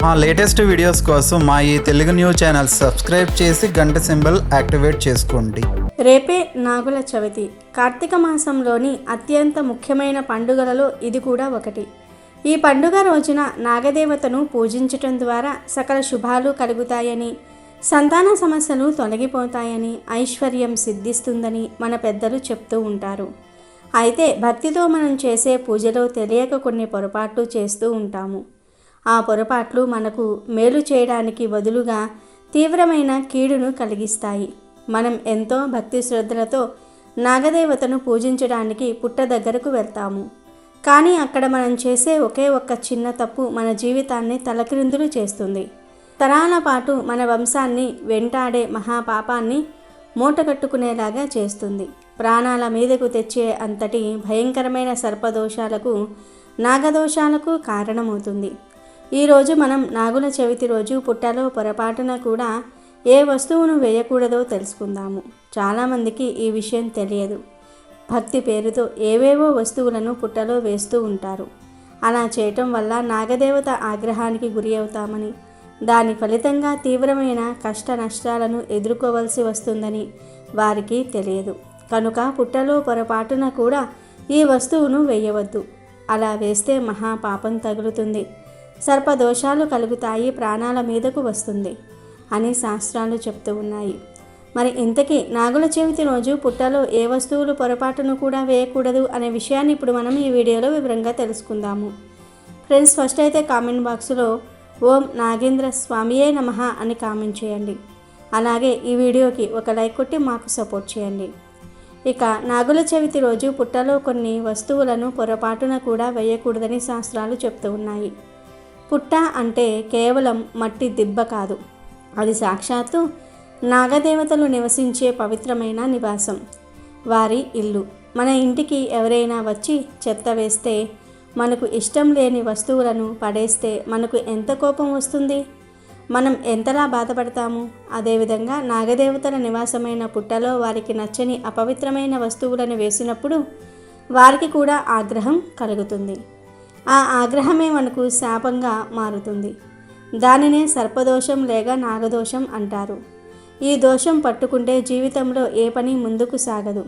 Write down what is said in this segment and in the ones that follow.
మా latest videos కోసం మా ఈ తెలుగు న్యూస్ ఛానల్ సబ్స్క్రైబ్ చేసి గంట సింబల్ యాక్టివేట్ చేసుకోండి. రేపే నాగుల చవితి. కార్తీక మాసంలోని అత్యంత ముఖ్యమైన పండుగలలో ఇది కూడా ఒకటి. ఈ పండుగ రోజున నాగదేవతను పూజించటం ద్వారా సకల శుభాలు కలుగుతాయని, సంతాన సమస్యలు తొలగిపోతాయని, ఐశ్వర్యం సిద్ధిస్తుందని మన పెద్దలు చెప్తూ ఉంటారు. అయితే భక్తితో మనం చేసే పూజలో తెలియక కొన్ని పొరపాట్లు చేస్తూ ఉంటాము. ఆ పొరపాట్లు మనకు మేలు చేయడానికి బదులుగా తీవ్రమైన కీడును కలిగిస్తాయి. మనం ఎంతో భక్తి శ్రద్ధలతో నాగదేవతను పూజించడానికి పుట్ట దగ్గరకు వెళ్తాము. కానీ అక్కడ మనం చేసే ఒకే ఒక్క చిన్న తప్పు మన జీవితాన్ని తలక్రిందులు చేస్తుంది. తరాల పాటు మన వంశాన్ని వెంటాడే మహాపాపాన్ని మూటగట్టుకునేలాగా చేస్తుంది. ప్రాణాల మీదకు తెచ్చే అంతటి భయంకరమైన సర్పదోషాలకు, నాగదోషాలకు కారణమవుతుంది. ఈరోజు మనం నాగుల చవితి రోజు పుట్టలో పొరపాటున కూడా ఏ వస్తువును వేయకూడదో తెలుసుకుందాము. చాలామందికి ఈ విషయం తెలియదు. భక్తి పేరుతో ఏవేవో వస్తువులను పుట్టలో వేస్తూ ఉంటారు. అలా చేయటం వల్ల నాగదేవత ఆగ్రహానికి గురి అవుతామని, దాని ఫలితంగా తీవ్రమైన కష్ట నష్టాలను ఎదుర్కోవలసి వస్తుందని వారికి తెలియదు. కనుక పుట్టలో పొరపాటున కూడా ఈ వస్తువును వేయవద్దు. అలా వేస్తే మహాపాపం తగులుతుంది, సర్పదోషాలు కలుగుతాయి, ప్రాణాల మీదకు వస్తుంది అని శాస్త్రాలు చెప్తూ ఉన్నాయి. మరి ఇంతకీ నాగుల చవితి రోజు పుట్టలో ఏ వస్తువులు పొరపాటును కూడా వేయకూడదు అనే విషయాన్ని ఇప్పుడు మనం ఈ వీడియోలో వివరంగా తెలుసుకుందాము. ఫ్రెండ్స్, ఫస్ట్ అయితే కామెంట్ బాక్స్లో ఓం నాగేంద్ర స్వామియే నమః అని కామెంట్ చేయండి. అలాగే ఈ వీడియోకి ఒక లైక్ కొట్టి మాకు సపోర్ట్ చేయండి. ఇక నాగుల చవితి రోజు పుట్టలో కొన్ని వస్తువులను పొరపాటున కూడా వేయకూడదని శాస్త్రాలు చెప్తూ ఉన్నాయి. పుట్ట అంటే కేవలం మట్టి దిబ్బ కాదు, అది సాక్షాత్తు నాగదేవతలు నివసించే పవిత్రమైన నివాసం, వారి ఇల్లు. మన ఇంటికి ఎవరైనా వచ్చి చెత్త వేస్తే, మనకు ఇష్టం లేని వస్తువులను పడేస్తే మనకు ఎంత కోపం వస్తుంది, మనం ఎంతలా బాధపడతాము. అదేవిధంగా నాగదేవతల నివాసమైన పుట్టలో వారికి నచ్చని అపవిత్రమైన వస్తువులను వేసినప్పుడు వారికి కూడా ఆగ్రహం కలుగుతుంది. ఆ ఆగ్రహమే మనకు శాపంగా మారుతుంది. దానినే సర్పదోషం లేక నాగదోషం అంటారు. ఈ దోషం పట్టుకుంటే జీవితంలో ఏ పని ముందుకు సాగదు.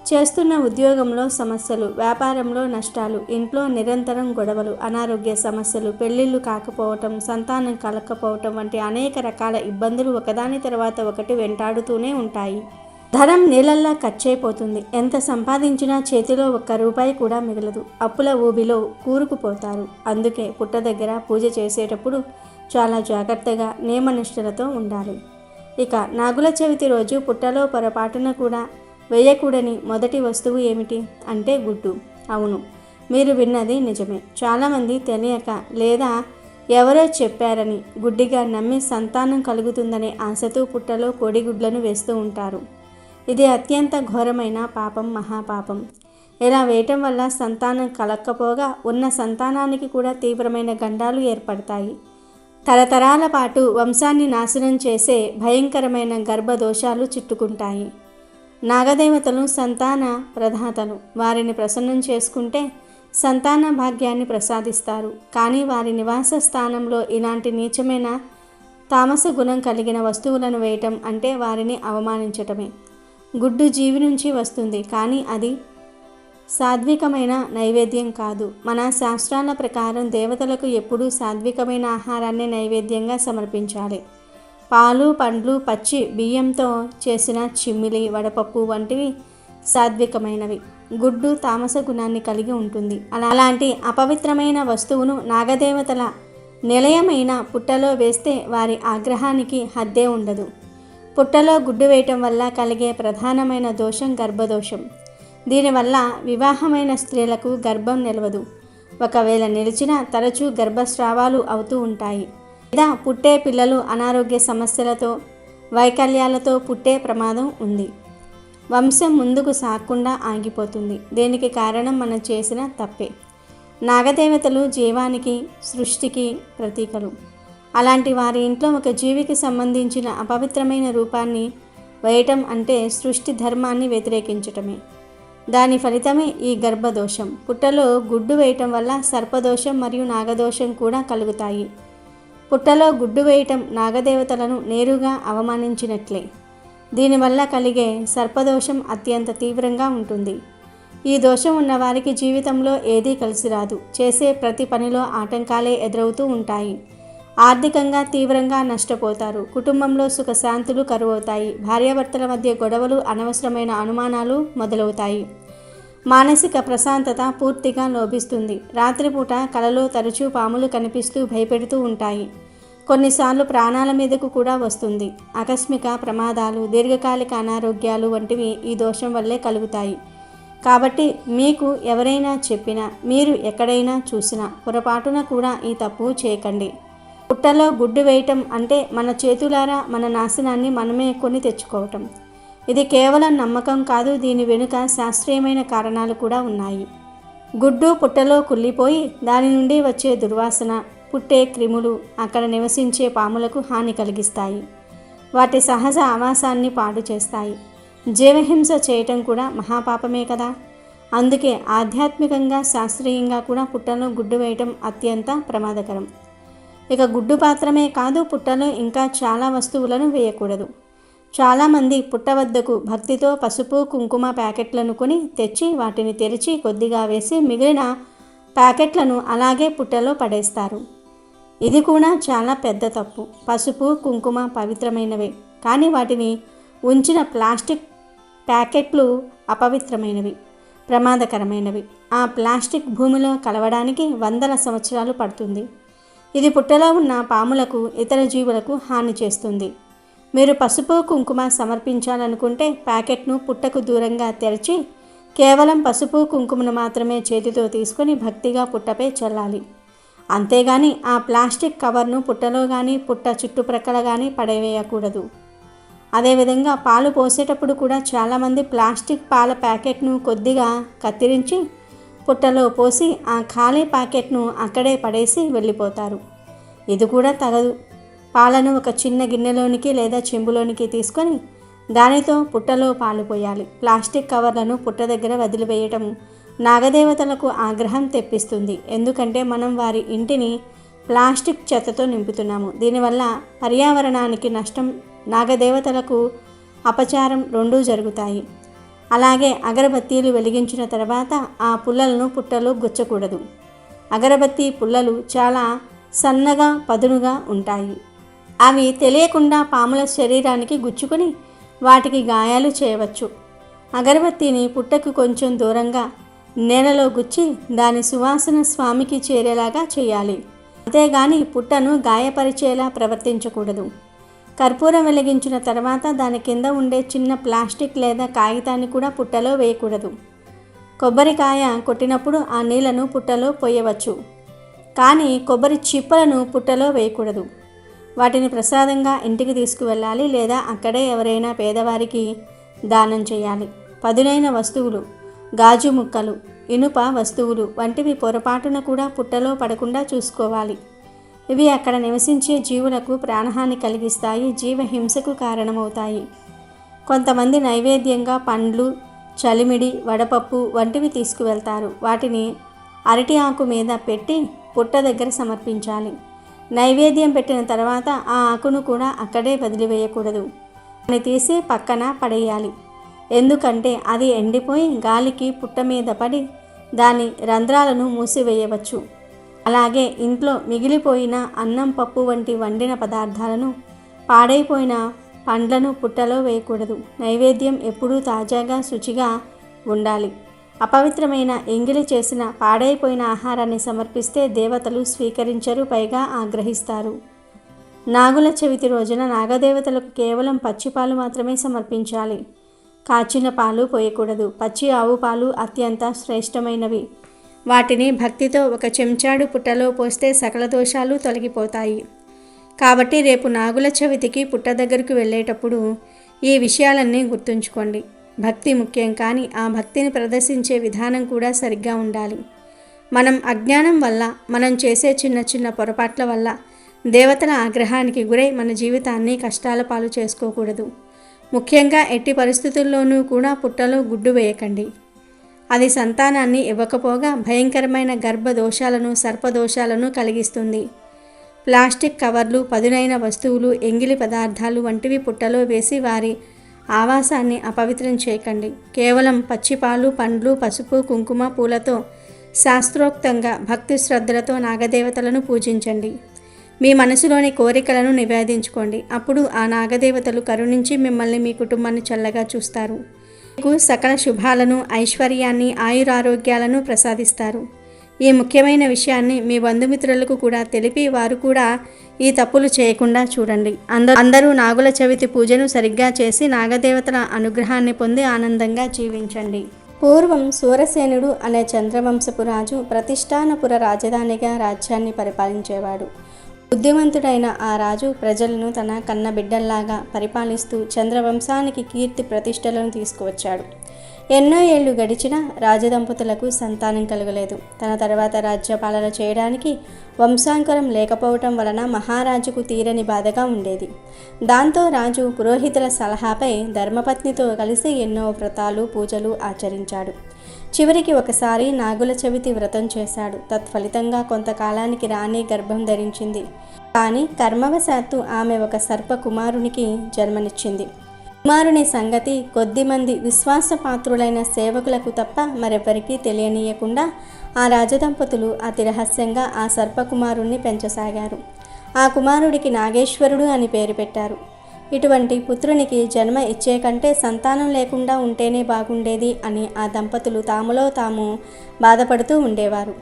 చేస్తున్న ఉద్యోగంలో సమస్యలు, వ్యాపారంలో నష్టాలు, ఇంట్లో నిరంతరం గొడవలు, అనారోగ్య సమస్యలు, పెళ్ళిళ్ళు కాకపోవటం, సంతానం కలగకపోవటం వంటి అనేక రకాల ఇబ్బందులు ఒకదాని తర్వాత ఒకటి వెంటాడుతూనే ఉంటాయి. ధనం నీళ్ళల్లా ఖర్చయిపోతుంది. ఎంత సంపాదించినా చేతిలో ఒక్క రూపాయి కూడా మిగలదు. అప్పుల ఊబిలో కూరుకుపోతారు. అందుకే పుట్ట దగ్గర పూజ చేసేటప్పుడు చాలా జాగ్రత్తగా నియమనిష్టలతో ఉండాలి. ఇక నాగుల చవితి రోజు పుట్టలో పొరపాటున కూడా వేయకూడని మొదటి వస్తువు ఏమిటి అంటే గుడ్డు. అవును, మీరు విన్నది నిజమే. చాలామంది తెలియక లేదా ఎవరో చెప్పారని గుడ్డిగా నమ్మి సంతానం కలుగుతుందనే ఆశతో పుట్టలో కోడిగుడ్లను వేస్తూ ఉంటారు. ఇది అత్యంత ఘోరమైన పాపం, మహాపాపం. ఇలా వేయటం వల్ల సంతానం కలక్కపోగా ఉన్న సంతానానికి కూడా తీవ్రమైన గండాలు ఏర్పడతాయి. తరతరాల పాటు వంశాన్ని నాశనం చేసే భయంకరమైన గర్భదోషాలు చుట్టుకుంటాయి. నాగదేవతలు సంతాన ప్రదాతలు. వారిని ప్రసన్నం చేసుకుంటే సంతాన భాగ్యాన్ని ప్రసాదిస్తారు. కానీ వారి నివాస స్థానంలో ఇలాంటి నీచమైన తామస గుణం కలిగిన వస్తువులను వేయటం అంటే వారిని అవమానించటమే. గుడ్డు జీవి నుంచి వస్తుంది, కానీ అది సాత్వికమైన నైవేద్యం కాదు. మన శాస్త్రాల ప్రకారం దేవతలకు ఎప్పుడూ సాత్వికమైన ఆహారాన్ని నైవేద్యంగా సమర్పించాలి. పాలు, పండ్లు, పచ్చి బియ్యంతో చేసిన చిమ్మిలి, వడపప్పు వంటివి సాత్వికమైనవి. గుడ్డు తామస గుణాన్ని కలిగి ఉంటుంది. అలాంటి అపవిత్రమైన వస్తువును నాగదేవతల నిలయమైన పుట్టలో వేస్తే వారి ఆగ్రహానికి హద్దే ఉండదు. పుట్టలో గుడ్డు వేయటం వల్ల కలిగే ప్రధానమైన దోషం గర్భదోషం. దీనివల్ల వివాహమైన స్త్రీలకు గర్భం నిలవదు. ఒకవేళ నిలిచినా తరచూ గర్భస్రావాలు అవుతూ ఉంటాయి. లేదా పుట్టే పిల్లలు అనారోగ్య సమస్యలతో, వైకల్యాలతో పుట్టే ప్రమాదం ఉంది. వంశం ముందుకు సాగకుండా ఆగిపోతుంది. దీనికి కారణం మనం చేసిన తప్పే. నాగదేవతలు జీవానికి, సృష్టికి ప్రతీకలు. అలాంటి వారి ఇంట్లో ఒక జీవికి సంబంధించిన అపవిత్రమైన రూపాన్ని వేయటం అంటే సృష్టి ధర్మాన్ని వ్యతిరేకించటమే. దాని ఫలితమే ఈ గర్భదోషం. పుట్టలో గుడ్డు వేయటం వల్ల సర్పదోషం మరియు నాగదోషం కూడా కలుగుతాయి. పుట్టలో గుడ్డు వేయటం నాగదేవతలను నేరుగా అవమానించినట్లే. దీనివల్ల కలిగే సర్పదోషం అత్యంత తీవ్రంగా ఉంటుంది. ఈ దోషం ఉన్నవారికి జీవితంలో ఏదీ కలిసి రాదు. చేసే ప్రతి పనిలో ఆటంకాలే ఎదురవుతూ ఉంటాయి. ఆర్థికంగా తీవ్రంగా నష్టపోతారు. కుటుంబంలో సుఖశాంతులు కరువవుతాయి. భార్యాభర్తల మధ్య గొడవలు, అనవసరమైన అనుమానాలు మొదలవుతాయి. మానసిక ప్రశాంతత పూర్తిగా లోపిస్తుంది. రాత్రిపూట కలలో తరచూ పాములు కనిపిస్తూ భయపెడుతూ ఉంటాయి. కొన్నిసార్లు ప్రాణాల మీదకు కూడా వస్తుంది. ఆకస్మిక ప్రమాదాలు, దీర్ఘకాలిక అనారోగ్యాలు వంటివి ఈ దోషం వల్లే కలుగుతాయి. కాబట్టి మీకు ఎవరైనా చెప్పినా, మీరు ఎక్కడైనా చూసినా పొరపాటున కూడా ఈ తప్పు చేయకండి. పుట్టలో గుడ్డు వేయటం అంటే మన చేతులారా మన నాశనాన్ని మనమే కొని తెచ్చుకోవటం. ఇది కేవలం నమ్మకం కాదు, దీని వెనుక శాస్త్రీయమైన కారణాలు కూడా ఉన్నాయి. గుడ్డు పుట్టలో కుళ్ళిపోయి దాని నుండి వచ్చే దుర్వాసన, పుట్టే క్రిములు అక్కడ నివసించే పాములకు హాని కలిగిస్తాయి. వాటి సహజ ఆవాసాన్ని పాడు చేస్తాయి. జీవహింస చేయటం కూడా మహాపాపమే కదా. అందుకే ఆధ్యాత్మికంగా, శాస్త్రీయంగా కూడా పుట్టలో గుడ్డు వేయటం అత్యంత ప్రమాదకరం. ఇక గుడ్డు పాత్రమే కాదు, పుట్టలో ఇంకా చాలా వస్తువులను వేయకూడదు. చాలామంది పుట్ట వద్దకు భక్తితో పసుపు, కుంకుమ ప్యాకెట్లను కొని తెచ్చి వాటిని తెరిచి కొద్దిగా వేసి మిగిలిన ప్యాకెట్లను అలాగే పుట్టలో పడేస్తారు. ఇది కూడా చాలా పెద్ద తప్పు. పసుపు, కుంకుమ పవిత్రమైనవే, కానీ వాటిని ఉంచిన ప్లాస్టిక్ ప్యాకెట్లు అపవిత్రమైనవి, ప్రమాదకరమైనవి. ఆ ప్లాస్టిక్ భూమిలో కలవడానికి వందల సంవత్సరాలు పడుతుంది. ఇది పుట్టలో ఉన్న పాములకు, ఇతర జీవులకు హాని చేస్తుంది. మీరు పసుపు, కుంకుమ సమర్పించాలనుకుంటే ప్యాకెట్ను పుట్టకు దూరంగా తెరిచి కేవలం పసుపు, కుంకుమను మాత్రమే చేతితో తీసుకొని భక్తిగా పుట్టపై చల్లాలి. అంతేగాని ఆ ప్లాస్టిక్ కవర్ను పుట్టలో కానీ పుట్ట చుట్టుప్రక్కల కానీ పడవేయకూడదు. అదేవిధంగా పాలు పోసేటప్పుడు కూడా చాలామంది ప్లాస్టిక్ పాల ప్యాకెట్ను కొద్దిగా కత్తిరించి పుట్టలో పోసి ఆ ఖాళీ ప్యాకెట్ను అక్కడే పడేసి వెళ్ళిపోతారు. ఇది కూడా తగదు. పాలను ఒక చిన్న గిన్నెలోనికి లేదా చెంబులోనికి తీసుకొని దానితో పుట్టలో పాలు పోయాలి. ప్లాస్టిక్ కవర్లను పుట్ట దగ్గర వదిలివేయటం నాగదేవతలకు ఆగ్రహం తెప్పిస్తుంది. ఎందుకంటే మనం వారి ఇంటిని ప్లాస్టిక్ చెత్తతో నింపుతున్నాము. దీనివల్ల పర్యావరణానికి నష్టం, నాగదేవతలకు అపచారం రెండూ జరుగుతాయి. అలాగే అగరబత్తీలు వెలిగించిన తర్వాత ఆ పుల్లలను పుట్టలో గుచ్చకూడదు. అగరబత్తీ పుల్లలు చాలా సన్నగా, పదునుగా ఉంటాయి. అవి తెలియకుండా పాముల శరీరానికి గుచ్చుకొని వాటికి గాయాలు చేయవచ్చు. అగరబత్తీని పుట్టకు కొంచెం దూరంగా నేలలో గుచ్చి దాని సువాసన స్వామికి చేరేలాగా చేయాలి. అంతేగాని పుట్టను గాయపరిచేలా ప్రవర్తించకూడదు. కర్పూరం వెలిగించిన తర్వాత దాని కింద ఉండే చిన్న ప్లాస్టిక్ లేదా కాగితాన్ని కూడా పుట్టలో వేయకూడదు. కొబ్బరికాయ కొట్టినప్పుడు ఆ నీళ్లను పుట్టలో పోయవచ్చు, కానీ కొబ్బరి చిప్పలను పుట్టలో వేయకూడదు. వాటిని ప్రసాదంగా ఇంటికి తీసుకువెళ్ళాలి లేదా అక్కడే ఎవరైనా పేదవారికి దానం చేయాలి. పదునైన వస్తువులు, గాజు ముక్కలు, ఇనుప వస్తువులు వంటివి పొరపాటున కూడా పుట్టలో పడకుండా చూసుకోవాలి. ఇవి అక్కడ నివసించే జీవులకు ప్రాణహాని కలిగిస్తాయి, జీవహింసకు కారణమవుతాయి. కొంతమంది నైవేద్యంగా పండ్లు, చలిమిడి, వడపప్పు వంటివి తీసుకువెళ్తారు. వాటిని అరటి ఆకు మీద పెట్టి పుట్ట దగ్గర సమర్పించాలి. నైవేద్యం పెట్టిన తర్వాత ఆ ఆకును కూడా అక్కడే వదిలివేయకూడదు. దాన్ని తీసి పక్కన పడేయాలి. ఎందుకంటే అది ఎండిపోయి గాలికి పుట్ట మీద పడి దాని రంధ్రాలను మూసివేయవచ్చు. అలాగే ఇంట్లో మిగిలిపోయిన అన్నం, పప్పు వంటి వండిన పదార్థాలను, పాడైపోయిన పండ్లను పుట్టలో వేయకూడదు. నైవేద్యం ఎప్పుడూ తాజాగా, శుచిగా ఉండాలి. అపవిత్రమైన ఎంగిలి చేసిన పాడైపోయిన ఆహారాన్ని సమర్పిస్తే దేవతలు స్వీకరించరు, పైగా ఆగ్రహిస్తారు. నాగుల చవితి రోజున నాగదేవతలకు కేవలం పచ్చిపాలు మాత్రమే సమర్పించాలి. కాచిన పాలు పోయకూడదు. పచ్చి ఆవు పాలు అత్యంత శ్రేష్టమైనవి. వాటిని భక్తితో ఒక చెంచాడు పుట్టలో పోస్తే సకల దోషాలు తొలగిపోతాయి. కాబట్టి రేపు నాగుల చవితికి పుట్ట దగ్గరకు వెళ్ళేటప్పుడు ఈ విషయాలన్నీ గుర్తుంచుకోండి. భక్తి ముఖ్యం, కానీ ఆ భక్తిని ప్రదర్శించే విధానం కూడా సరిగ్గా ఉండాలి. మనం అజ్ఞానం వల్ల, మనం చేసే చిన్న చిన్న పొరపాట్ల వల్ల దేవతల ఆగ్రహానికి గురై మన జీవితాన్ని కష్టాల పాలు చేసుకోకూడదు. ముఖ్యంగా ఎట్టి పరిస్థితుల్లోనూ కూడా పుట్టలో గుడ్డు వేయకండి. అది సంతానాన్ని ఇవ్వకపోగా భయంకరమైన గర్భదోషాలను, సర్పదోషాలను కలిగిస్తుంది. ప్లాస్టిక్ కవర్లు, పదునైన వస్తువులు, ఎంగిలి పదార్థాలు వంటివి పుట్టలో వేసి వారి ఆవాసాన్ని అపవిత్రం చేయకండి. కేవలం పచ్చిపాలు, పండ్లు, పసుపు, కుంకుమ, పూలతో శాస్త్రోక్తంగా భక్తి శ్రద్ధలతో నాగదేవతలను పూజించండి. మీ మనసులోని కోరికలను నివేదించుకోండి. అప్పుడు ఆ నాగదేవతలు కరుణించి మిమ్మల్ని, మీ కుటుంబాన్ని చల్లగా చూస్తారు. మీకు సకల శుభాలను, ఐశ్వర్యాన్ని, ఆయురారోగ్యాలను ప్రసాదిస్తారు. ఈ ముఖ్యమైన విషయాన్ని మీ బంధుమిత్రులకు కూడా తెలిపి వారు కూడా ఈ తప్పులు చేయకుండా చూడండి. అందరూ నాగుల చవితి పూజను సరిగ్గా చేసి నాగదేవతల అనుగ్రహాన్ని పొంది ఆనందంగా జీవించండి. పూర్వం సూరసేనుడు అనే చంద్రవంశపు రాజు ప్రతిష్టానపుర రాజధానిగా రాజ్యాన్ని పరిపాలించేవాడు. బుద్ధిమంతుడైన ఆ రాజు ప్రజలను తన కన్న బిడ్డల్లాగా పరిపాలిస్తూ చంద్రవంశానికి కీర్తి ప్రతిష్టలను తీసుకువచ్చాడు. ఎన్నో ఏళ్లు గడిచినా రాజదంపతులకు సంతానం కలగలేదు. తన తర్వాత రాజ్యపాలన చేయడానికి వంశాంకరం లేకపోవటం వలన మహారాజుకు తీరని బాధగా ఉండేది. దాంతో రాజు పురోహితుల సలహాపై ధర్మపత్నితో కలిసి ఎన్నో వ్రతాలు, పూజలు ఆచరించాడు. చివరికి ఒకసారి నాగుల చవితి వ్రతం చేశాడు. తత్ఫలితంగా కొంతకాలానికి రాణి గర్భం ధరించింది. కానీ కర్మవశాత్తు ఆమె ఒక సర్ప కుమారునికి జన్మనిచ్చింది. కుమారుని సంగతి కొద్దిమంది విశ్వాసపాత్రులైన సేవకులకు తప్ప మరెవరికీ తెలియనీయకుండా ఆ రాజదంపతులు అతి రహస్యంగా ఆ సర్పకుమారుణ్ణి పెంచసాగారు. ఆ కుమారుడికి నాగేశ్వరుడు అని పేరు పెట్టారు. ఇటువంటి పుత్రునికి జన్మ ఇచ్చే కంటే సంతానం లేకుండా ఉంటేనే బాగుండేది అని ఆ దంపతులు తాములో తాము బాధపడుతూ ఉండేవారు.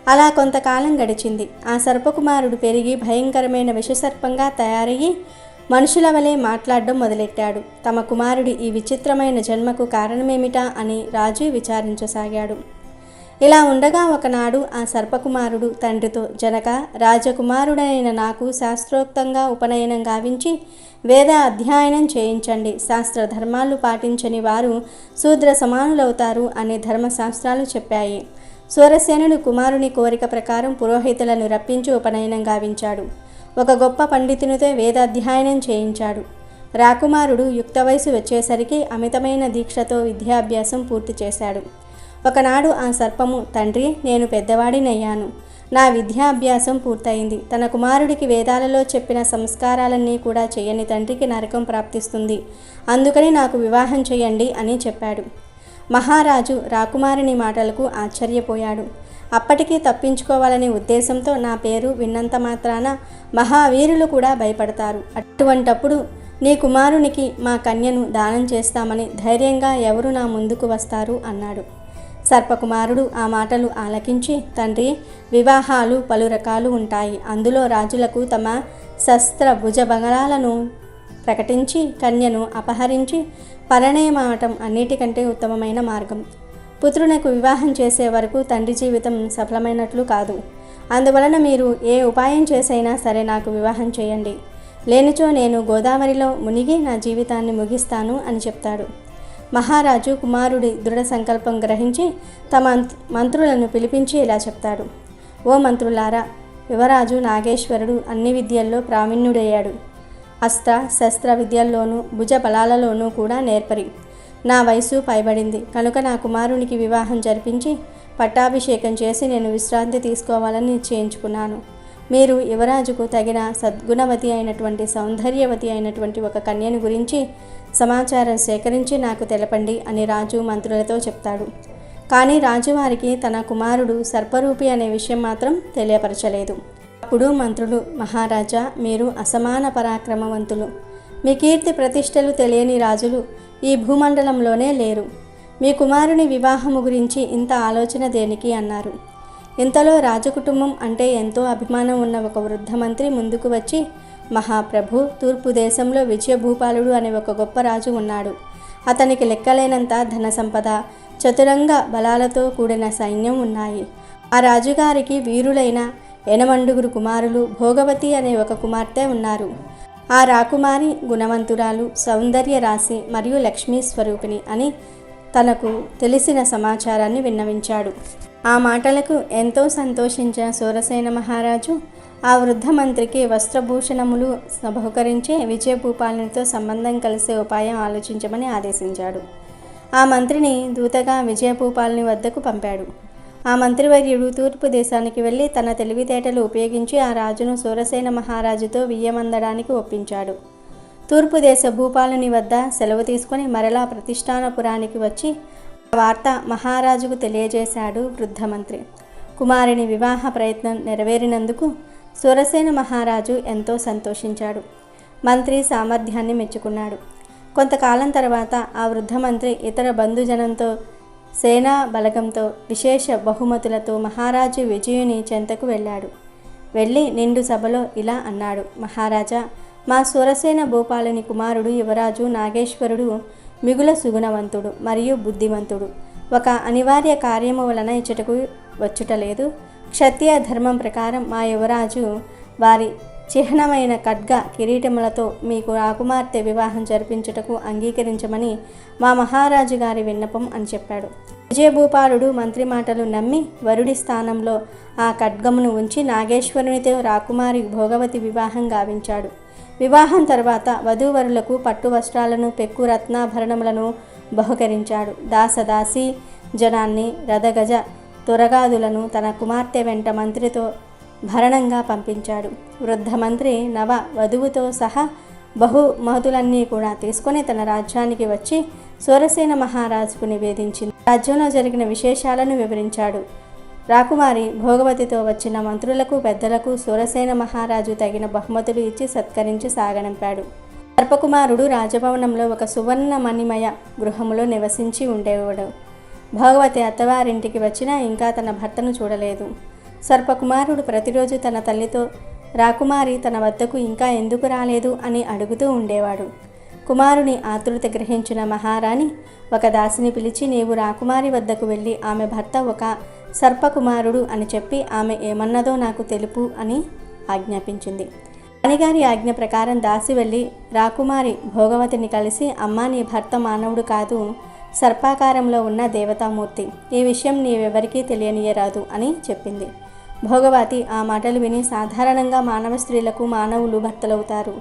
అలా కొంతకాలం గడిచింది. ఆ సర్పకుమారుడు పెరిగి భయంకరమైన విషసర్పంగా తయారయ్యి మనుషుల వలె మాట్లాడడం మొదలెట్టాడు. తమ కుమారుడి ఈ విచిత్రమైన జన్మకు కారణమేమిటా అని రాజు విచారించసాగాడు. ఇలా ఉండగా ఒకనాడు ఆ సర్పకుమారుడు తండ్రితో, జనక, రాజకుమారుడైన నాకు శాస్త్రోక్తంగా ఉపనయనం గావించి వేద అధ్యయనం చేయించండి. శాస్త్ర ధర్మాలు పాటించని వారు శూద్ర సమానులవుతారు అని ధర్మశాస్త్రాలు చెప్పాయి. సూరసేనుడు కుమారుని కోరిక ప్రకారం పురోహితులను రప్పించి ఉపనయనం గావించాడు. ఒక గొప్ప పండితునితో వేదాధ్యయనం చేయించాడు. రాకుమారుడు యుక్త వయసు వచ్చేసరికి అమితమైన దీక్షతో విద్యాభ్యాసం పూర్తి చేశాడు. ఒకనాడు ఆ సర్పము, తండ్రి, నేను పెద్దవాడినయ్యాను. నా విద్యాభ్యాసం పూర్తయింది. తన కుమారుడికి వేదాలలో చెప్పిన సంస్కారాలన్నీ కూడా చేయని తండ్రికి నరకం ప్రాప్తిస్తుంది. అందుకని నాకు వివాహం చేయండి అని చెప్పాడు. మహారాజు రాకుమారుని మాటలకు ఆశ్చర్యపోయాడు. అప్పటికీ తప్పించుకోవాలనే ఉద్దేశంతో నా పేరు విన్నంత మాత్రాన మహావీరులు కూడా భయపడతారు. అటువంటప్పుడు నీ కుమారునికి మా కన్యను దానం చేస్తామని ధైర్యంగా ఎవరు నా ముందుకు వస్తారు అన్నాడు. సర్పకుమారుడు ఆ మాటలు ఆలకించి, తండ్రి, వివాహాలు పలు రకాలు ఉంటాయి. అందులో రాజులకు తమ శస్త్ర భుజబగలాలను ప్రకటించి కన్యను అపహరించి పరిణయమావటం అన్నిటికంటే ఉత్తమమైన మార్గం. పుత్రునకు వివాహం చేసే వరకు తండ్రి జీవితం సఫలమైనట్లు కాదు. అందువలన మీరు ఏ ఉపాయం చేసైనా సరే నాకు వివాహం చేయండి. లేనిచో నేను గోదావరిలో మునిగి నా జీవితాన్ని ముగిస్తాను అని చెప్తాడు. మహారాజు కుమారుడి దృఢ సంకల్పం గ్రహించి తమ మంత్రులను పిలిపించి ఇలా చెప్తాడు. ఓ మంత్రులారా, యువరాజు నాగేశ్వరుడు అన్ని విద్యల్లో ప్రావీణ్యుడయ్యాడు. అస్త్ర శస్త్ర విద్యల్లోనూ భుజ బలాలలోనూ కూడా నేర్పరి. నా వయసు పైబడింది కనుక నా కుమారునికి వివాహం జరిపించి పట్టాభిషేకం చేసి నేను విశ్రాంతి తీసుకోవాలని నిశ్చయించుకున్నాను. మీరు యువరాజుకు తగిన సద్గుణవతి అయినటువంటి, సౌందర్యవతి అయినటువంటి ఒక కన్యను గురించి సమాచారం సేకరించి నాకు తెలపండి అని రాజు మంత్రులతో చెప్తాడు. కానీ రాజువారికి తన కుమారుడు సర్పరూపి అనే విషయం మాత్రం తెలియపరచలేదు. అప్పుడు మంత్రులు, మహారాజా, మీరు అసమాన పరాక్రమవంతులు. మీ కీర్తి ప్రతిష్టలు తెలియని రాజులు ఈ భూమండలంలోనే లేరు. మీ కుమారుని వివాహము గురించి ఇంత ఆలోచన దేనికి అన్నారు. ఇంతలో రాజకుటుంబం అంటే ఎంతో అభిమానం ఉన్న ఒక వృద్ధ మంత్రి ముందుకు వచ్చి, మహాప్రభు, తూర్పు దేశంలో విజయభూపాలుడు అనే ఒక గొప్ప రాజు ఉన్నాడు. అతనికి లెక్కలేనంత ధన సంపద, చతురంగ బలాలతో కూడిన సైన్యం ఉన్నాయి. ఆ రాజుగారికి వీరులైన 8 కుమారులు, భోగవతి అనే ఒక కుమార్తె ఉన్నారు. ఆ రాకుమారి గుణవంతురాలు, సౌందర్య రాశి మరియు లక్ష్మీ స్వరూపిణి అని తనకు తెలిసిన సమాచారాన్ని విన్నవించాడు. ఆ మాటలకు ఎంతో సంతోషించిన సూరసేన మహారాజు ఆ వృద్ధ మంత్రికి వస్త్రభూషణములు బహుకరించి విజయభూపాలునితో సంబంధం కలిసే ఉపాయం ఆలోచించమని ఆదేశించాడు. ఆ మంత్రిని దూతగా విజయభూపాలుని వద్దకు పంపాడు. ఆ మంత్రివర్యుడు తూర్పు దేశానికి వెళ్ళి తన తెలివితేటలు ఉపయోగించి ఆ రాజును సూరసేన మహారాజుతో వియ్యమందడానికి ఒప్పించాడు. తూర్పు దేశ భూపాలుని వద్ద సెలవు తీసుకుని మరలా ప్రతిష్టానపురానికి వచ్చి ఆ వార్త మహారాజుకు తెలియజేశాడు వృద్ధ మంత్రి. కుమారుని వివాహ ప్రయత్నం నెరవేరినందుకు సూరసేన మహారాజు ఎంతో సంతోషించాడు. మంత్రి సామర్థ్యాన్ని మెచ్చుకున్నాడు. కొంతకాలం తర్వాత ఆ వృద్ధ మంత్రి ఇతర బంధుజనంతో సేనా బలగంతో విశేష బహుమతులతో మహారాజు విజయుని చెంతకు వెళ్ళాడు. వెళ్ళి నిండు సభలో ఇలా అన్నాడు: మహారాజా, మా సూరసేన భూపాలుని కుమారుడు యువరాజు నాగేశ్వరుడు మిగుల సుగుణవంతుడు మరియు బుద్ధిమంతుడు. ఒక అనివార్య కార్యము వలన ఇచ్చటకు వచ్చుటలేదు. క్షత్రియ ధర్మం ప్రకారం మా యువరాజు వారి చిహ్నమైన ఖడ్గ కిరీటములతో మీకు రాకుమార్తె వివాహం జరిపించుటకు అంగీకరించమని మా మహారాజు గారి విన్నపం అని చెప్పాడు. విజయభూపాలుడు మంత్రి మాటలు నమ్మి వరుడి స్థానంలో ఆ ఖడ్గమును ఉంచి నాగేశ్వరునితో రాకుమారి భోగవతి వివాహం గావించాడు. వివాహం తర్వాత వధూవరులకు పట్టు వస్త్రాలను, పెక్కు రత్నాభరణములను బహుకరించాడు. దాసదాసి జనాన్ని, రథగజ తురగాదులను తన కుమార్తె వెంట మంత్రితో భరణంగా పంపించాడు. వృద్ధ మంత్రి నవ వధువుతో సహా బహుమతులన్నీ కూడా తీసుకొని తన రాజ్యానికి వచ్చి సూరసేన మహారాజుకు నివేదించింది. రాజ్యంలో జరిగిన విశేషాలను వివరించాడు. రాకుమారి భోగవతితో వచ్చిన మంత్రులకు, పెద్దలకు సూరసేన మహారాజు తగిన బహుమతులు ఇచ్చి సత్కరించి సాగనంపాడు. సర్పకుమారుడు రాజభవనంలో ఒక సువర్ణ మణిమయ గృహంలో నివసించి ఉండేవాడు. భోగవతి అత్తవారింటికి వచ్చినా ఇంకా తన భర్తను చూడలేదు. సర్పకుమారుడు ప్రతిరోజు తన తల్లితో రాకుమారి తన వద్దకు ఇంకా ఎందుకు రాలేదు అని అడుగుతూ ఉండేవాడు. కుమారుని ఆతృత గ్రహించిన మహారాణి ఒక దాసిని పిలిచి, నీవు రాకుమారి వద్దకు వెళ్ళి ఆమె భర్త ఒక సర్పకుమారుడు అని చెప్పి ఆమె ఏమన్నదో నాకు తెలుపు అని ఆజ్ఞాపించింది. రాణిగారి ఆజ్ఞ ప్రకారం దాసి వెళ్ళి రాకుమారి భోగవతిని కలిసి, అమ్మా, నీ భర్త మానవుడు కాదు, సర్పాకారంలో ఉన్న దేవతామూర్తి. ఈ విషయం నీవెవరికీ తెలియనియరాదు అని చెప్పింది. భోగవతి ఆ మాటలు విని, సాధారణంగా మానవ స్త్రీలకు మానవులు భర్తలవుతారు.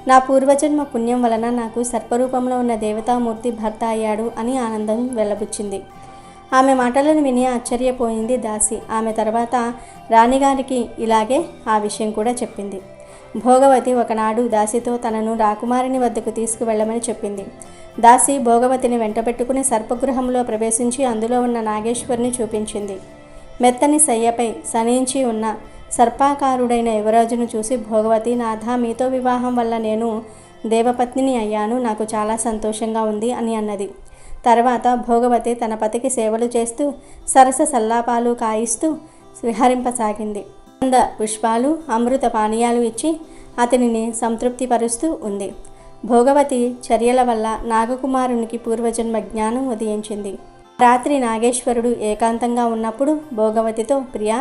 నా పూర్వజన్మ పుణ్యం వలన నాకు సర్పరూపంలో ఉన్న దేవతామూర్తి భర్త అయ్యాడు అని ఆనందం వెల్లబుచ్చింది. ఆమె మాటలను విని ఆశ్చర్యపోయింది దాసి. ఆమె తర్వాత రాణిగారికి ఇలాగే ఆ విషయం కూడా చెప్పింది. భోగవతి ఒకనాడు దాసితో తనను రాకుమారిని వద్దకు తీసుకువెళ్ళమని చెప్పింది. దాసి భోగవతిని వెంటబెట్టుకుని సర్పగృహంలో ప్రవేశించి అందులో ఉన్న నాగేశ్వరుని చూపించింది. మెత్తని శయ్యపై సనించి ఉన్న సర్పాకారుడైన యువరాజును చూసి భోగవతి, నాథ, మీతో వివాహం వల్ల నేను దేవపత్నిని అయ్యాను, నాకు చాలా సంతోషంగా ఉంది అని అన్నది. తర్వాత భోగవతి తన పతికి సేవలు చేస్తూ సరస సల్లాపాలు కాయిస్తూ విహరింపసాగింది. అంద పుష్పాలు, అమృత పానీయాలు ఇచ్చి అతనిని సంతృప్తిపరుస్తూ ఉంది. భోగవతి చర్యల వల్ల నాగకుమారునికి పూర్వజన్మ జ్ఞానం ఉదయించింది. రాత్రి నాగేశ్వరుడు ఏకాంతంగా ఉన్నప్పుడు భోగవతితో, ప్రియా,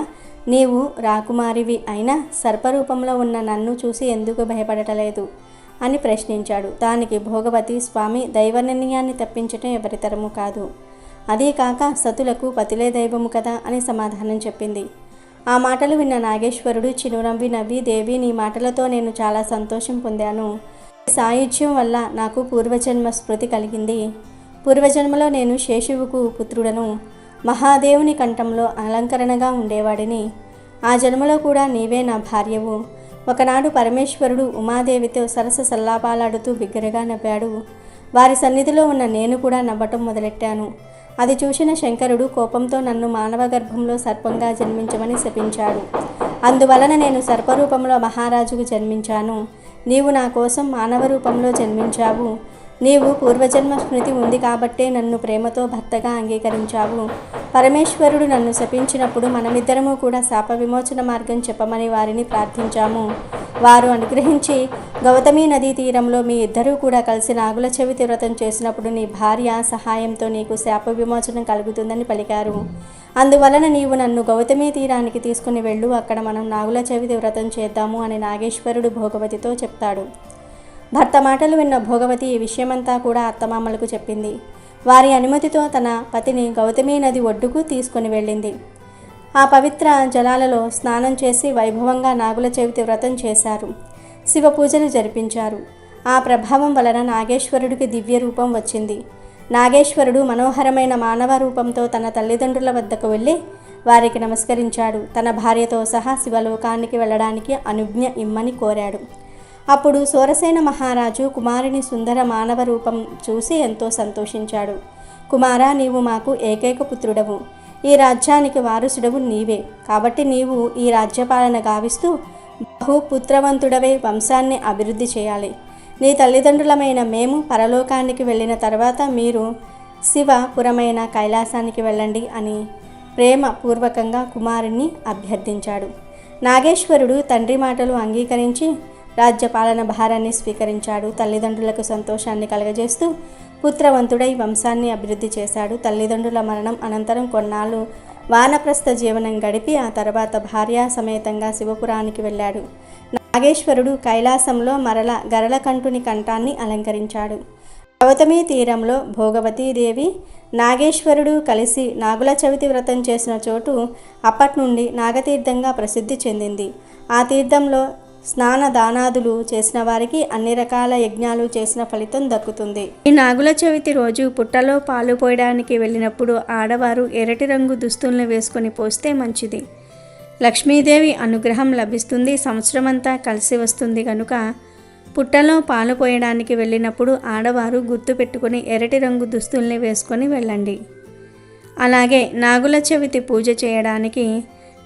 నీవు రాకుమారివి అయినా సర్పరూపంలో ఉన్న నన్ను చూసి ఎందుకు భయపడటలేదు అని ప్రశ్నించాడు. దానికి భోగవతి, స్వామి, దైవ నిర్ణయాన్ని తప్పించటం ఎవరితరము కాదు, అదీ కాక సతులకు పతిలే దైవము కదా అని సమాధానం చెప్పింది. ఆ మాటలు విన్న నాగేశ్వరుడు చిరునవ్వి నవ్వి, దేవి, నీ మాటలతో నేను చాలా సంతోషం పొందాను. సాయుధ్యం వల్ల నాకు పూర్వజన్మ స్మృతి కలిగింది. పూర్వజన్మలో నేను శేషువుకు పుత్రుడను, మహాదేవుని కంఠంలో అలంకరణగా ఉండేవాడిని. ఆ జన్మలో కూడా నీవే నా భార్యవు. ఒకనాడు పరమేశ్వరుడు ఉమాదేవితో సరస సల్లాపాలాడుతూ బిగ్గరగా నవ్వాడు. వారి సన్నిధిలో ఉన్న నేను కూడా నవ్వటం మొదలెట్టాను. అది చూసిన శంకరుడు కోపంతో నన్ను మానవ గర్భంలో సర్పంగా జన్మించమని శపించాడు. అందువలన నేను సర్పరూపంలో మహారాజుకు జన్మించాను. నీవు నా కోసం మానవ రూపంలో జన్మించావు. నీవు పూర్వజన్మ స్మృతి ఉంది కాబట్టే నన్ను ప్రేమతో భర్తగా అంగీకరించావు. పరమేశ్వరుడు నన్ను శపించినప్పుడు మనమిద్దరము కూడా శాప విమోచన మార్గం చెప్పమని వారిని ప్రార్థించాము. వారు అనుగ్రహించి గౌతమి నదీ తీరంలో మీ ఇద్దరూ కూడా కలిసి నాగుల చవితి వ్రతం చేసినప్పుడు నీ భార్య సహాయంతో నీకు శాప విమోచనం కలుగుతుందని పలికారు. అందువలన నీవు నన్ను గౌతమి తీరానికి తీసుకుని వెళ్ళు, అక్కడ మనం నాగుల చవితి వ్రతం చేద్దాము అని నాగేశ్వరుడు భోగవతితో చెప్తాడు. భర్త మాటలు విన్న భోగవతి ఈ విషయమంతా కూడా అత్తమామలకు చెప్పింది. వారి అనుమతితో తన పతిని గౌతమి నది ఒడ్డుకు తీసుకుని వెళ్ళింది. ఆ పవిత్ర జలాలలో స్నానం చేసి వైభవంగా నాగుల చవితి వ్రతం చేశారు. శివ పూజలు జరిపించారు. ఆ ప్రభావం వలన నాగేశ్వరుడికి దివ్య రూపం వచ్చింది. నాగేశ్వరుడు మనోహరమైన మానవ రూపంతో తన తల్లిదండ్రుల వద్దకు వెళ్ళి వారికి నమస్కరించాడు. తన భార్యతో సహా శివలోకానికి వెళ్ళడానికి అనుజ్ఞ ఇమ్మని కోరాడు. అప్పుడు సూరసేన మహారాజు కుమారుని సుందర మానవ రూపం చూసి ఎంతో సంతోషించాడు. కుమారా, నీవు మాకు ఏకైక పుత్రుడవు, ఈ రాజ్యానికి వారసుడవు నీవే. కాబట్టి నీవు ఈ రాజ్యపాలన గావిస్తూ బహుపుత్రవంతుడవై వంశాన్ని అభివృద్ధి చేయాలి. నీ తల్లిదండ్రులమైన మేము పరలోకానికి వెళ్ళిన తర్వాత మీరు శివపురమైన కైలాసానికి వెళ్ళండి అని ప్రేమపూర్వకంగా కుమారుణ్ణి అభ్యర్థించాడు. నాగేశ్వరుడు తండ్రి మాటలు అంగీకరించి రాజ్యపాలన భారాన్ని స్వీకరించాడు. తల్లిదండ్రులకు సంతోషాన్ని కలగజేస్తూ పుత్రవంతుడై వంశాన్ని అభివృద్ధి చేశాడు. తల్లిదండ్రుల మరణం అనంతరం కొన్నాళ్ళు వానప్రస్థ జీవనం గడిపి ఆ తర్వాత భార్యా సమేతంగా శివపురానికి వెళ్ళాడు. నాగేశ్వరుడు కైలాసంలో మరల గరళకంఠుని కంఠాన్ని అలంకరించాడు. గౌతమి తీరంలో భోగవతీదేవి నాగేశ్వరుడు కలిసి నాగుల చవితి వ్రతం చేసిన చోటు అప్పటి నుండి నాగతీర్థంగా ప్రసిద్ధి చెందింది. ఆ తీర్థంలో స్నాన దానాదులు చేసిన వారికి అన్ని రకాల యజ్ఞాలు చేసిన ఫలితం దక్కుతుంది. ఈ నాగుల చవితి రోజు పుట్టలో పాలు పోయడానికి వెళ్ళినప్పుడు ఆడవారు ఎర్రటి రంగు దుస్తుల్ని వేసుకొని పోస్తే మంచిది. లక్ష్మీదేవి అనుగ్రహం లభిస్తుంది, సంవత్సరమంతా కలిసి వస్తుంది. కనుక పుట్టలో పాలు పోయడానికి వెళ్ళినప్పుడు ఆడవారు గుర్తు పెట్టుకుని ఎర్రటి రంగు దుస్తుల్ని వేసుకొని వెళ్ళండి. అలాగే నాగుల చవితి పూజ చేయడానికి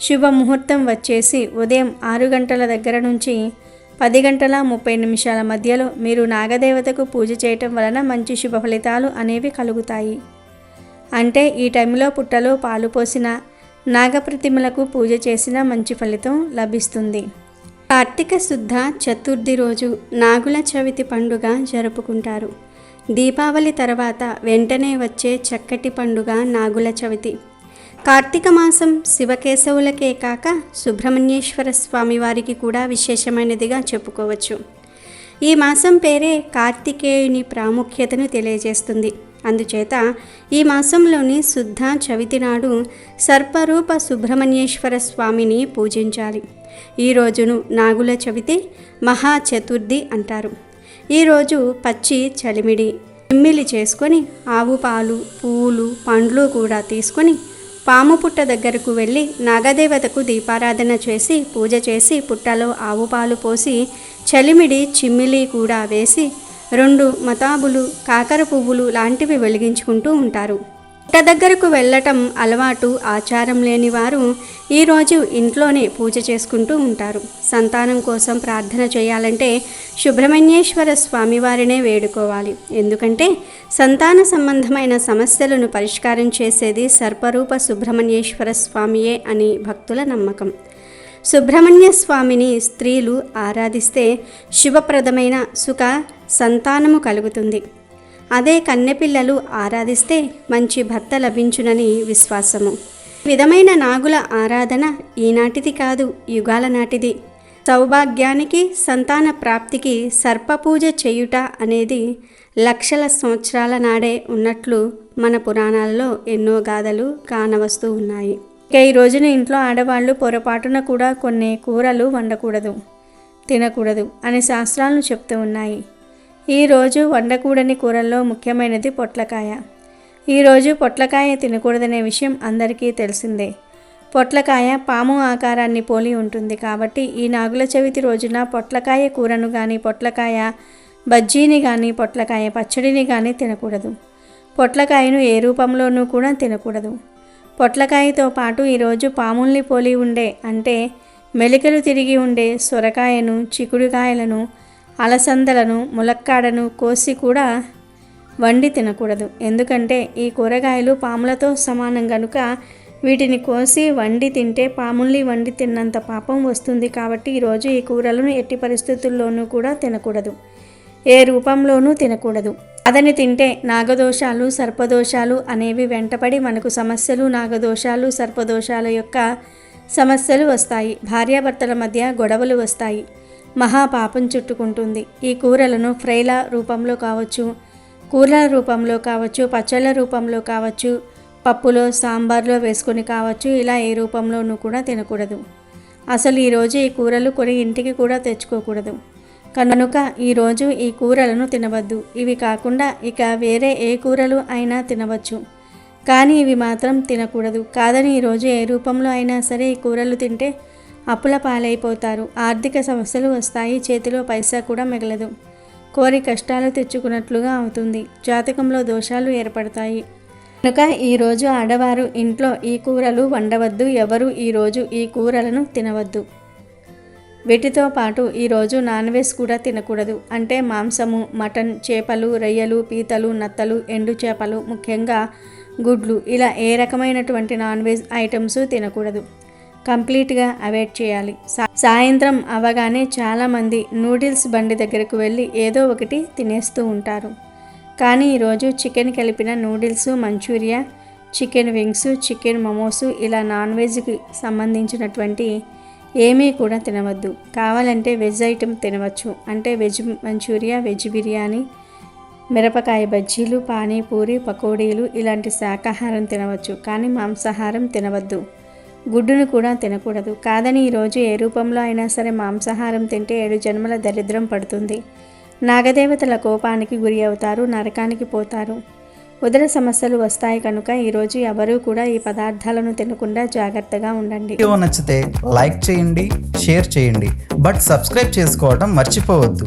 శుభముహూర్తం వచ్చేసి ఉదయం 6 గంటల దగ్గర నుంచి 10 గంటల 30 నిమిషాల మధ్యలో మీరు నాగదేవతకు పూజ చేయటం వలన మంచి శుభ ఫలితాలు అనేవి కలుగుతాయి. అంటే ఈ టైంలో పుట్టలో పాలు పోసిన నాగప్రతిమలకు పూజ చేసిన మంచి ఫలితం లభిస్తుంది. కార్తీక శుద్ధ చతుర్థి రోజు నాగుల చవితి పండుగ జరుపుకుంటారు. దీపావళి తర్వాత వెంటనే వచ్చే చక్కటి పండుగ నాగుల చవితి. కార్తీక మాసం శివకేశవులకే కాక సుబ్రహ్మణ్యేశ్వర స్వామి వారికి కూడా విశేషమైనదిగా చెప్పుకోవచ్చు. ఈ మాసం పేరే కార్తికేయుని ప్రాముఖ్యతను తెలియజేస్తుంది. అందుచేత ఈ మాసంలోని శుద్ధ చవితి నాడు సర్పరూప సుబ్రహ్మణ్యేశ్వర స్వామిని పూజించాలి. ఈ రోజును నాగుల చవితి మహాచతుర్థి అంటారు. ఈరోజు పచ్చి చలిమిడి చిమ్మిలి చేసుకొని ఆవు పాలు, పువ్వులు, పండ్లు కూడా తీసుకొని పాము పుట్ట దగ్గరకు వెళ్ళి నాగదేవతకు దీపారాధన చేసి పూజ చేసి పుట్టలో ఆవు పాలు పోసి చలిమిడి చిమ్మిలి కూడా వేసి 2 మతాబులు, కాకర పువ్వులు లాంటివి వెలిగించుకుంటూ ఉంటారు. పుట్ట దగ్గరకు వెళ్ళటం అలవాటు, ఆచారం లేని వారు ఈరోజు ఇంట్లోనే పూజ చేసుకుంటూ ఉంటారు. సంతానం కోసం ప్రార్థన చేయాలంటే సుబ్రహ్మణ్యేశ్వర స్వామివారినే వేడుకోవాలి. ఎందుకంటే సంతాన సంబంధమైన సమస్యలను పరిష్కారం చేసేది సర్పరూప సుబ్రహ్మణ్యేశ్వర స్వామియే అని భక్తుల నమ్మకం. సుబ్రహ్మణ్య స్వామిని స్త్రీలు ఆరాధిస్తే శుభప్రదమైన సుఖ సంతానము కలుగుతుంది. అదే కన్నెపిల్లలు ఆరాధిస్తే మంచి భర్త లభించునని విశ్వాసము. ఈ విధమైన నాగుల ఆరాధన ఈనాటిది కాదు, యుగాల నాటిది. సౌభాగ్యానికి, సంతాన ప్రాప్తికి సర్పపూజ చేయుట అనేది లక్షల సంవత్సరాల నాడే ఉన్నట్లు మన పురాణాల్లో ఎన్నో గాథలు కానవస్తూ ఉన్నాయి. ఇక ఈ రోజున ఇంట్లో ఆడవాళ్ళు పొరపాటున కూడా కొన్ని కూరలు వండకూడదు, తినకూడదు అని శాస్త్రాలను చెప్తూ ఉన్నాయి. ఈరోజు వండకూడని కూరల్లో ముఖ్యమైనది పొట్లకాయ. ఈరోజు పొట్లకాయ తినకూడదనే విషయం అందరికీ తెలిసిందే. పొట్లకాయ పాము ఆకారాన్ని పోలి ఉంటుంది. కాబట్టి ఈ నాగుల చవితి రోజున పొట్లకాయ కూరను కానీ, పొట్లకాయ బజ్జీని కానీ, పొట్లకాయ పచ్చడిని కానీ తినకూడదు. పొట్లకాయను ఏ రూపంలోనూ కూడా తినకూడదు. పొట్లకాయతో పాటు ఈరోజు పాముల్ని పోలి ఉండే అంటే మెలికలు తిరిగి ఉండే సొరకాయను, చిక్కుడుకాయలను, అలసందలను, ములక్కాడను కోసి కూడా వండి తినకూడదు. ఎందుకంటే ఈ కూరగాయలు పాములతో సమానం కనుక వీటిని కోసి వండి తింటే పాముల్ని వండి తిన్నంత పాపం వస్తుంది. కాబట్టి ఈరోజు ఈ కూరలను ఎట్టి పరిస్థితుల్లోనూ కూడా తినకూడదు, ఏ రూపంలోనూ తినకూడదు. అదని తింటే నాగదోషాలు, సర్పదోషాలు అనేవి వెంటపడి మనకు సమస్యలు, నాగదోషాలు, సర్పదోషాల యొక్క సమస్యలు వస్తాయి. భార్యాభర్తల మధ్య గొడవలు వస్తాయి. మహాపాపం చుట్టుకుంటుంది. ఈ కూరలను ఫ్రైల రూపంలో కావచ్చు, కూరల రూపంలో కావచ్చు, పచ్చళ్ళ రూపంలో కావచ్చు, పప్పులో సాంబార్లో వేసుకొని కావచ్చు, ఇలా ఏ రూపంలోనూ కూడా తినకూడదు. అసలు ఈరోజు ఈ కూరలు కొని ఇంటికి కూడా తెచ్చుకోకూడదు. కనుక ఈరోజు ఈ కూరలను తినవద్దు. ఇవి కాకుండా ఇక వేరే ఏ కూరలు అయినా తినవచ్చు, కానీ ఇవి మాత్రం తినకూడదు. కాదని ఈరోజు ఏ రూపంలో అయినా సరే ఈ కూరలు తింటే అప్పుల పాలైపోతారు, ఆర్థిక సమస్యలు వస్తాయి, చేతిలో పైసా కూడా మిగలదు, కోరి కష్టాలు తెచ్చుకున్నట్లుగా అవుతుంది, జాతకంలో దోషాలు ఏర్పడతాయి. కనుక ఈరోజు ఆడవారు ఇంట్లో ఈ కూరలు వండవద్దు, ఎవరు ఈరోజు ఈ కూరలను తినవద్దు. వీటితో పాటు ఈరోజు నాన్ వెజ్ కూడా తినకూడదు. అంటే మాంసము, మటన్, చేపలు, రొయ్యలు, పీతలు, నత్తలు, ఎండు చేపలు, ముఖ్యంగా గుడ్లు, ఇలా ఏ రకమైనటువంటి నాన్ వెజ్ ఐటమ్స్ తినకూడదు. కంప్లీట్గా అవాయిడ్ చేయాలి. సాయంత్రం అవగానే చాలామంది నూడిల్స్ బండి దగ్గరకు వెళ్ళి ఏదో ఒకటి తినేస్తూ ఉంటారు. కానీ ఈరోజు చికెన్ కలిపిన noodles, manchuria, chicken wings, chicken momos, ఇలా నాన్ వెజ్కి సంబంధించినటువంటి ఏమీ కూడా తినవద్దు. కావాలంటే వెజ్ ఐటెం తినవచ్చు. అంటే వెజ్ మంచూరియా, వెజ్ బిర్యానీ, మిరపకాయ బజ్జీలు, పానీపూరి, పకోడీలు ఇలాంటి శాకాహారం తినవచ్చు, కానీ మాంసాహారం తినవద్దు. గుడ్డును కూడా తినకూడదు. కాదని ఈరోజు ఏ రూపంలో అయినా సరే మాంసాహారం తింటే 7 జన్మల దరిద్రం పడుతుంది, నాగదేవతల కోపానికి గురి అవుతారు, నరకానికి పోతారు, ఉదర సమస్యలు వస్తాయి. కనుక ఈరోజు ఎవరూ కూడా ఈ పదార్థాలను తినకుండా జాగ్రత్తగా ఉండండి. వీడియో నచ్చితే లైక్ చేయండి, షేర్ చేయండి, బట్ సబ్స్క్రైబ్ చేసుకోవడం మర్చిపోవద్దు.